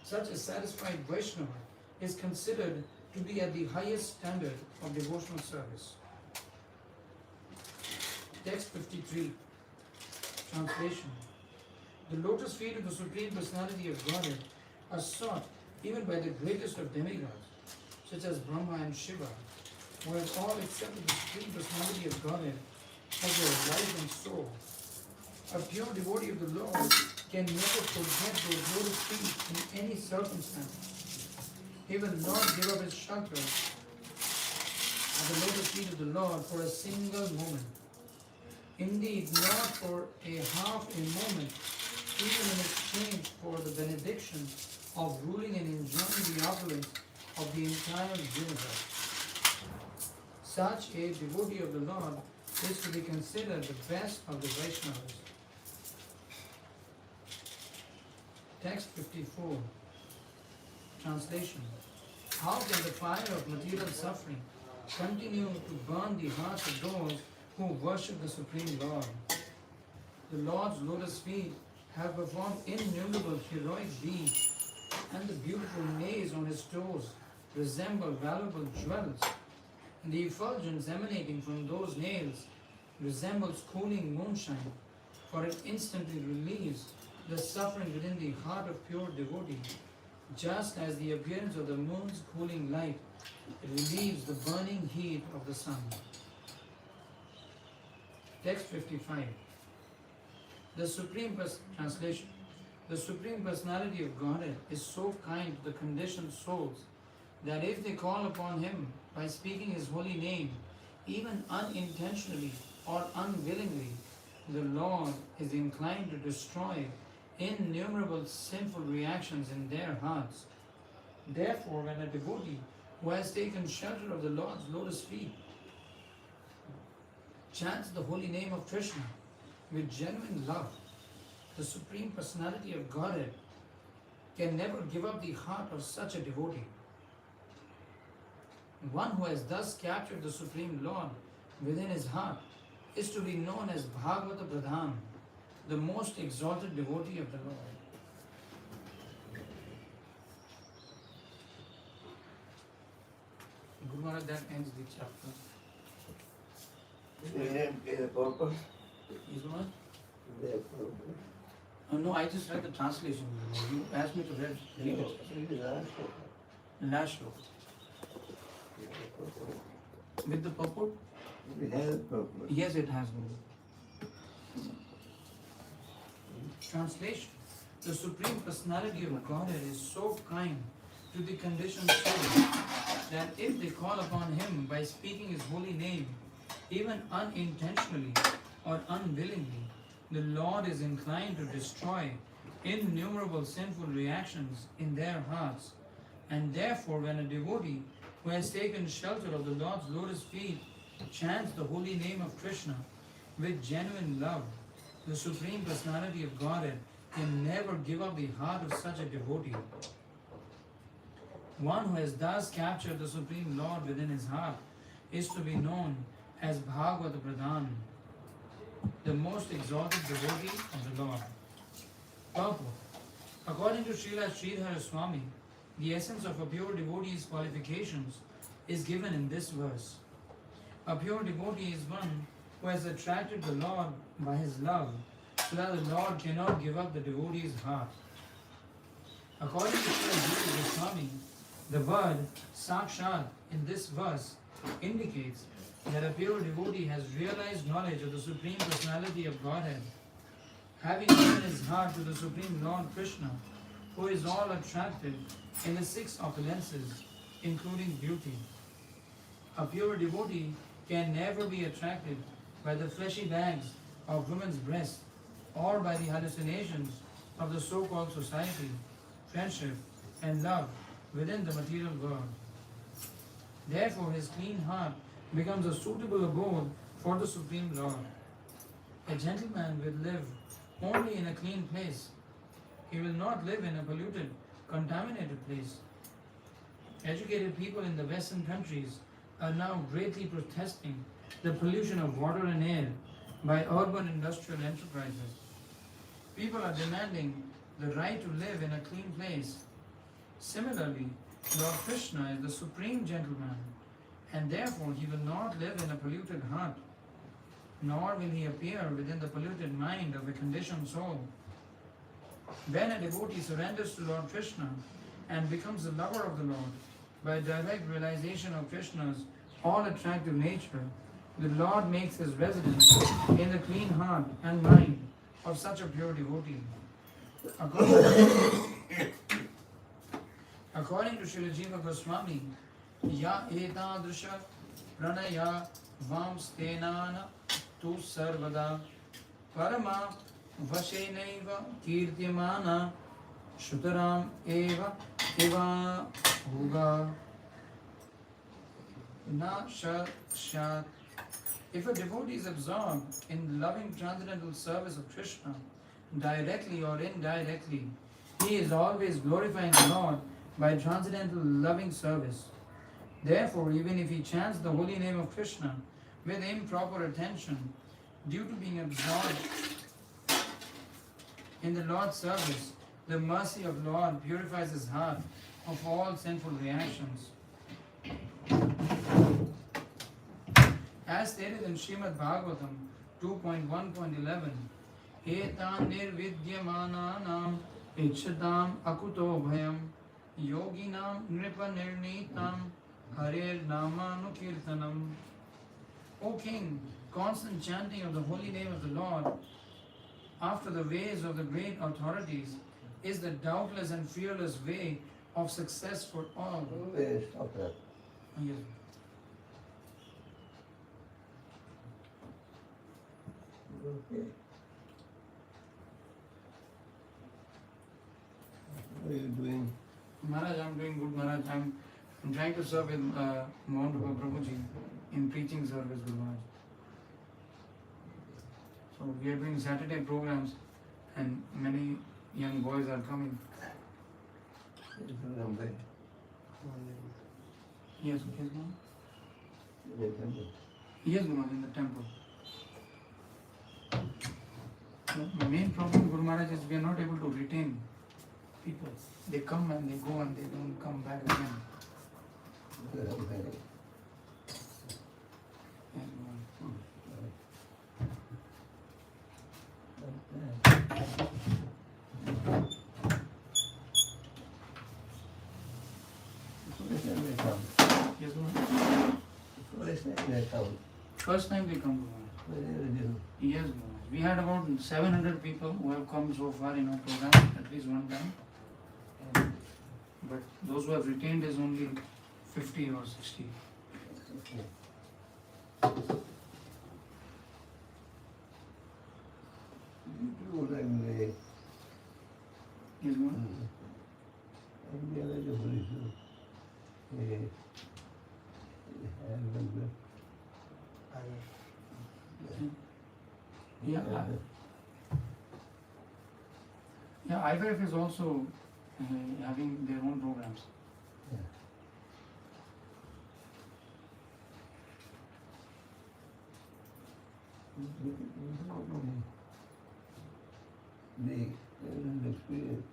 Such a satisfied Vaishnava is considered to be at the highest standard of devotional service. Text 53. Translation. The lotus feet of the Supreme Personality of Godhead are sought even by the greatest of demigods, such as Brahma and Shiva, who have all accepted the Supreme Personality of Godhead as their life and soul. A pure devotee of the Lord can never forget those lotus feet in any circumstance. He will not give up his shelter at the lotus feet of the Lord for a single moment. Indeed, not for a half a moment, even in exchange for the benediction of ruling and enjoying the opulence of the entire universe. Such a devotee of the Lord is to be considered the best of the Vaishnavas. Text 54. Translation. How can the fire of material suffering continue to burn the hearts of those who worship the Supreme Lord? The Lord's lotus feet have performed innumerable heroic deeds, and the beautiful nails on his toes resemble valuable jewels, and the effulgence emanating from those nails resembles cooling moonshine, for it instantly relieves the suffering within the heart of pure devotee, just as the appearance of the moon's cooling light relieves the burning heat of the sun. Text 55. Translation. The Supreme Personality of Godhead is so kind to the conditioned souls that if they call upon him by speaking his holy name, even unintentionally or unwillingly, the Lord is inclined to destroy innumerable sinful reactions in their hearts. Therefore, when a devotee who has taken shelter of the Lord's lotus feet chants the holy name of Krishna with genuine love, the Supreme Personality of Godhead can never give up the heart of such a devotee. One who has thus captured the Supreme Lord within his heart is to be known as Bhagavata Pradhan, the most exalted devotee of the Lord. Guru Maharaj, that ends the chapter. The purpose? Is what? The purpose. No, I just read the translation. You asked me to read it. It is also. Last shloka. With the purport? It has purpose. Yes, it has been. Translation. The Supreme Personality of Godhead is so kind to the conditioned soul that if they call upon him by speaking his holy name, even unintentionally or unwillingly, the Lord is inclined to destroy innumerable sinful reactions in their hearts. And therefore, when a devotee who has taken shelter of the Lord's lotus feet chants the holy name of Krishna with genuine love, the Supreme Personality of Godhead can never give up the heart of such a devotee. One who has thus captured the Supreme Lord within his heart is to be known as Bhagavata Pradhan, the most exalted devotee of the Lord. Purport. According to Srila Sridhara Swami, the essence of a pure devotee's qualifications is given in this verse. A pure devotee is one who has attracted the Lord by his love, so that the Lord cannot give up the devotee's heart. According to Srila Jiva Goswami, the word Sakshat in this verse indicates that a pure devotee has realized knowledge of the Supreme Personality of Godhead, having given his heart to the Supreme Lord Krishna, who is all attracted in the six opulences, including beauty. A pure devotee can never be attracted by the fleshy bags of women's breasts or by the hallucinations of the so-called society, friendship, and love within the material world. Therefore, his clean heart becomes a suitable abode for the Supreme Lord. A gentleman will live only in a clean place He will not live in a polluted, contaminated place. Educated people in the Western countries are now greatly protesting the pollution of water and air by urban industrial enterprises. People are demanding the right to live in a clean place. Similarly, Lord Krishna is the supreme gentleman, and therefore he will not live in a polluted heart, nor will he appear within the polluted mind of a conditioned soul. When a devotee surrenders to Lord Krishna and becomes the lover of the Lord by direct realization of Krishna's all-attractive nature, the Lord makes his residence in the clean heart and mind of such a pure devotee. According to Srila Jiva Goswami, Ya etadrisha pranaya vamstenana tu sarvada parama vashenaiva kirtyamana shutaram eva eva huga na shat. If a devotee is absorbed in loving transcendental service of Krishna, directly or indirectly, he is always glorifying the Lord by transcendental loving service. Therefore, even if he chants the holy name of Krishna with improper attention, due to being absorbed in the Lord's service, the mercy of Lord purifies his heart of all sinful reactions. As stated in Srimad Bhagavatam 2.1.11, Etan nirvidyamananam ichchatam akuto bhayam yoginam nripanirnitam harer namanukirtanam. O King, constant chanting of the holy name of the Lord after the ways of the great authorities is the doubtless and fearless way of success for all. Yes, stop that. Yes. Okay. What are you doing? Maharaj, I'm doing good, Maharaj. I'm trying to serve with Mount Prabhuji in preaching service, Guru Maharaj. So we are doing Saturday programs and many young boys are coming. Yes, Ma'am. Yes, Guru. Yes, Ma'am. Yes, Guru Maharaj, in the temple. The main problem, Guru Maharaj, is we are not able to retain people. They come and they go and they don't come back again. Yes, Ma'am. Yes, Guru Maharaj. First time they come. Yes, Guru Maharaj. First time they come. First time they come, Guru Maharaj. What do you do? Yes, Guru Maharaj. We had about 700 people who have come so far in our program, at least one time. But those who have retained is only 50 or 60. Okay. You do like me. Yes, Guru Maharaj. I'm the other police. Yeah, IVF is also having their own programs. The experience.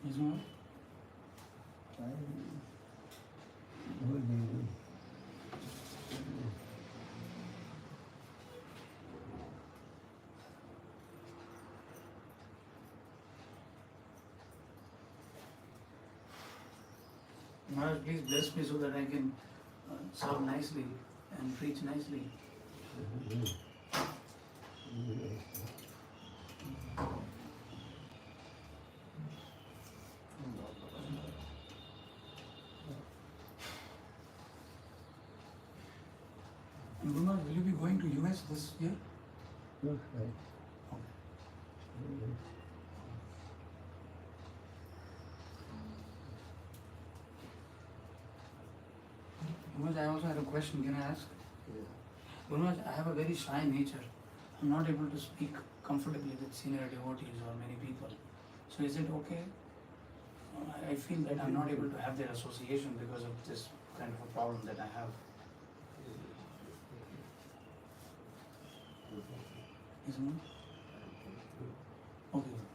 Yes, Guru Maharaj. What do you do? Maharaj, please bless me so that I can serve nicely and preach nicely. And Guru Maharaj, will you be going to US this year? Okay. Guru Maharaj, I also had a question. Can I ask? Guru Maharaj, I have a very shy nature. I'm not able to speak comfortably with senior devotees or many people. So is it okay? I feel that I'm not able to have their association because of this kind of a problem that I have. Isn't it? Okay.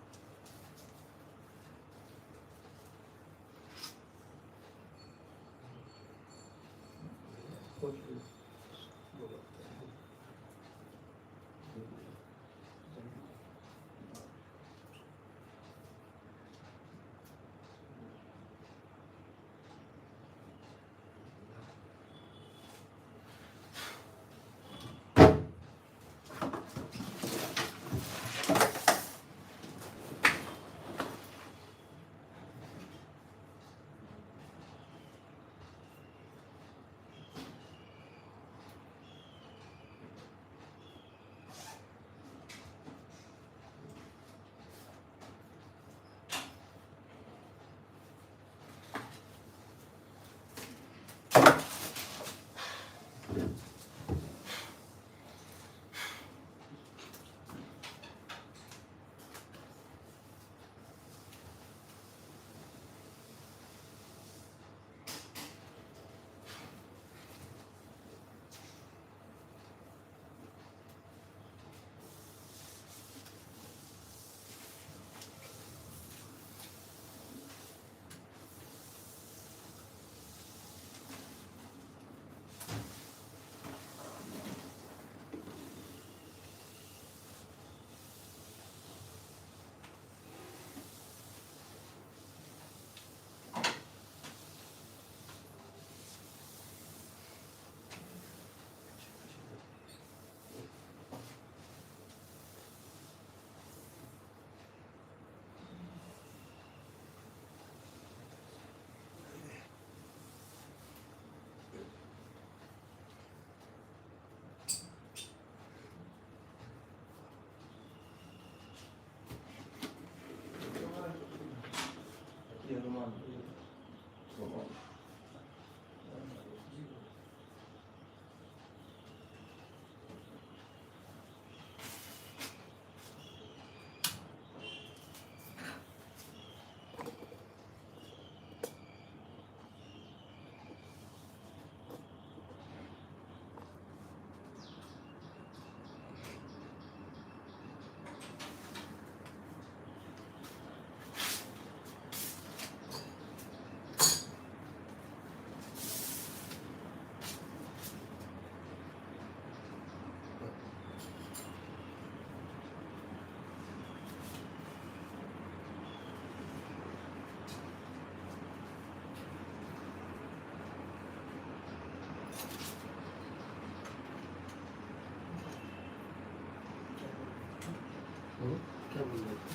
क्या बोल रहे थे?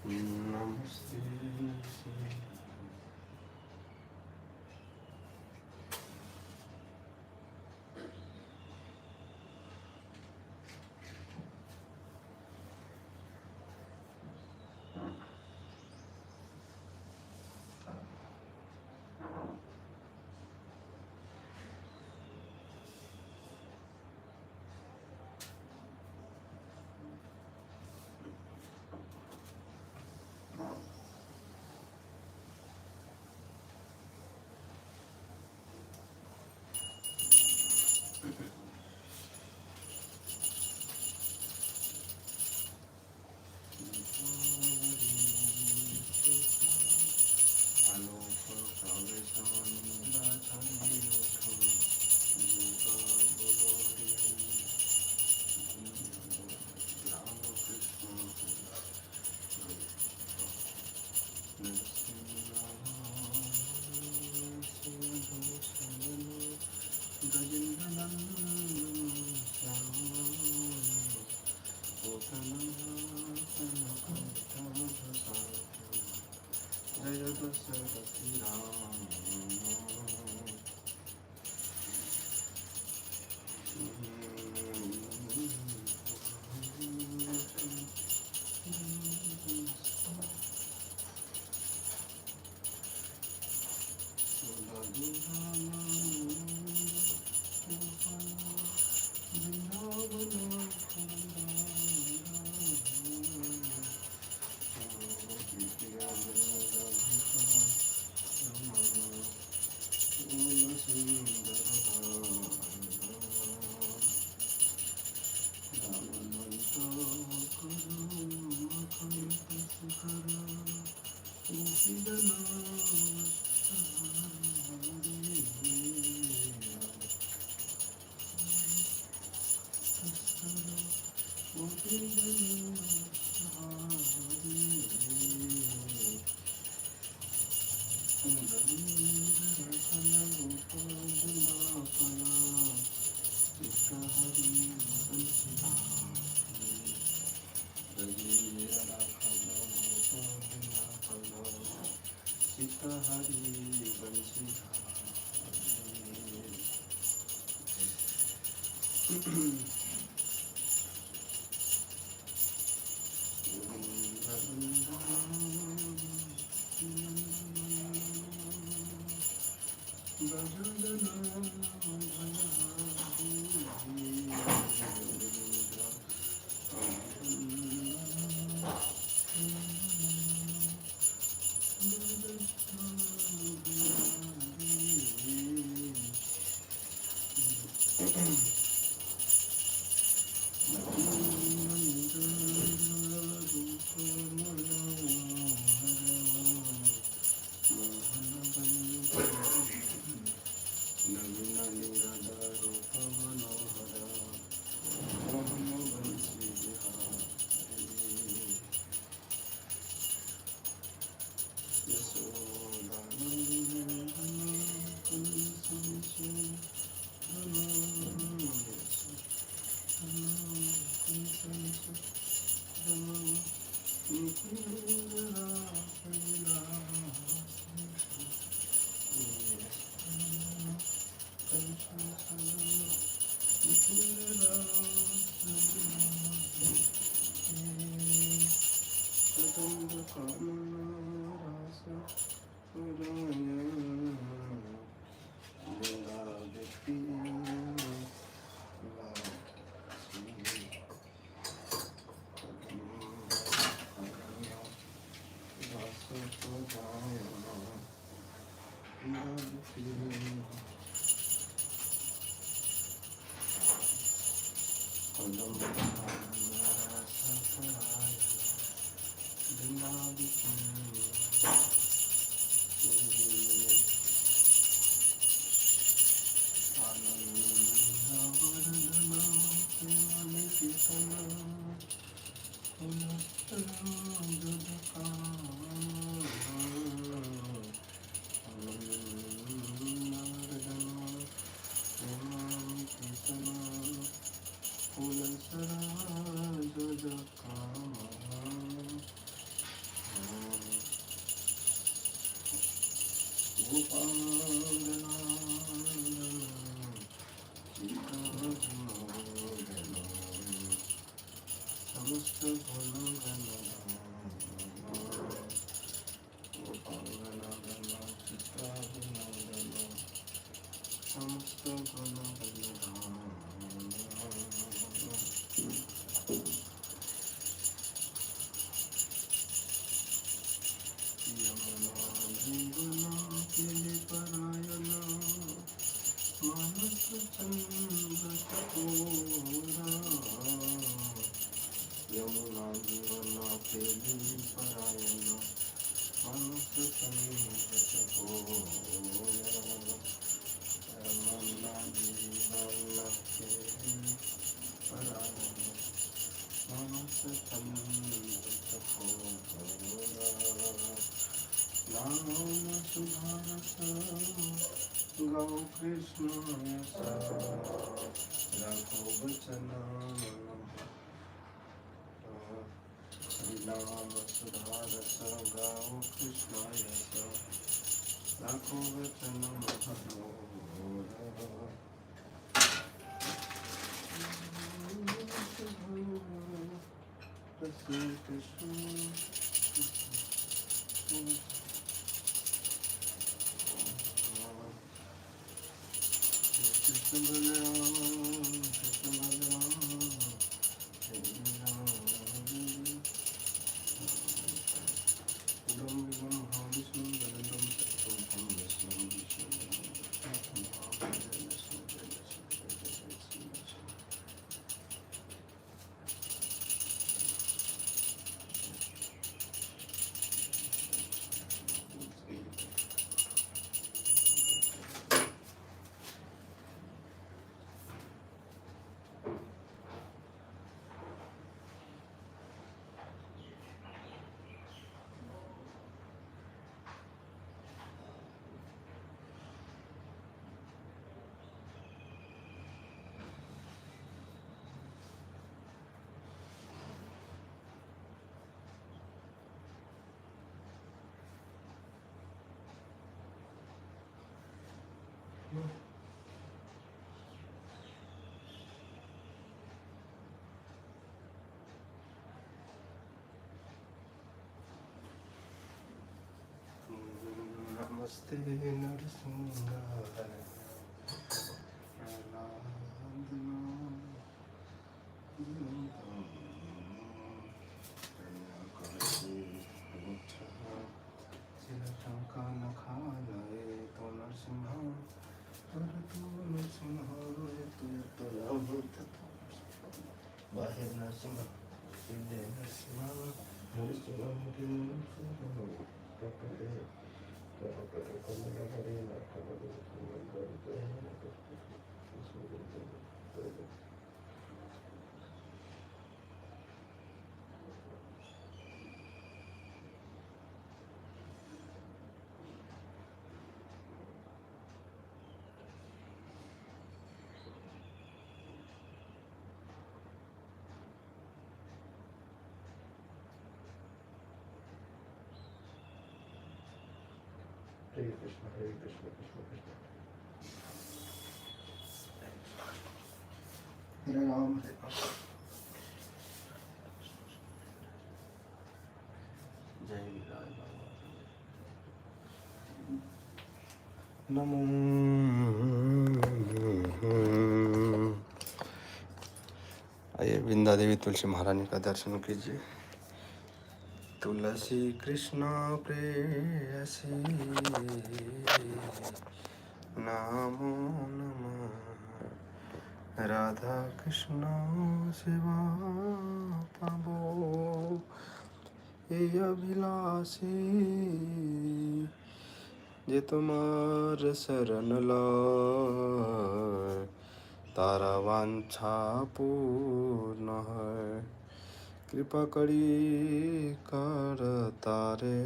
Namaste. जय दशरथी राम गौ कृष्ण रघु वचन नाम सुधारस गौ कृष्णाय लाखों वचन मनोरम श्री कृष्ण कृष्ण बलराम नमस्ते नरसिंहाय बाहेर नरसिंह हरे कृष्ण कृष्ण कृष्ण हरे राम जय विराज नमो आइए वृंदा देवी तुलसी महारानी का दर्शन कीजिए। तुलसी कृष्ण प्रेयसी नमो नमः राधा कृष्ण सेवा पाबो ये अभिलाषी जे तुम्हार शरण लाय तारा वांछा पूर्ण है। कृपा करी कर तारे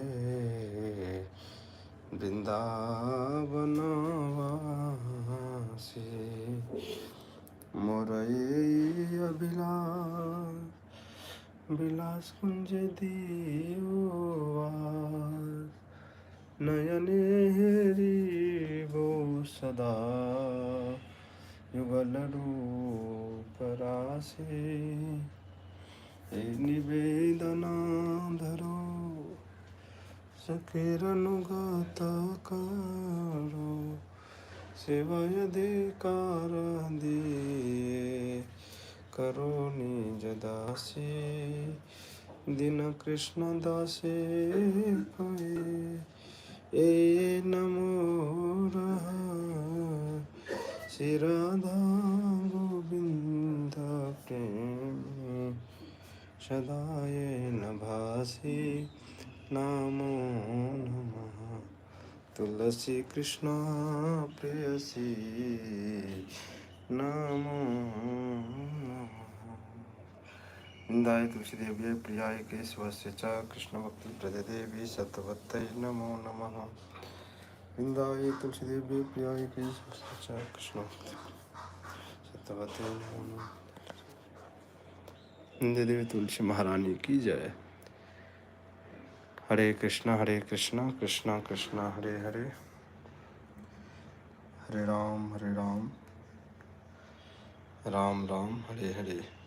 वृंदावनवासी मोर ये अभिलाष विलास कुंज दीवार नयने हेरिबो सदा युगल रूप राशि निवेदना धरो सखेर अनुगत करो सेवा यदि कार दिए करो निज दासी दिन कृष्ण दासे कहे ए नमो रहा श्री राधा गोविंद प्रेमी सदाय नभासी नमो नमः तुलसी कृष्ण प्रेयसी नमो वृंदाय तुलसी देवी प्रियाय केशवस्य च कृष्ण भक्ति प्रदे देवी सतवत्तै नमो नमः वृंदाय तुलसी देवी प्रियाय केशवस्य च कृष्ण भक्ति सतवत्तै नमो नमः। वृंदे देवी तुलसी महारानी की जय। हरे कृष्णा कृष्णा कृष्णा हरे हरे हरे राम राम राम हरे हरे।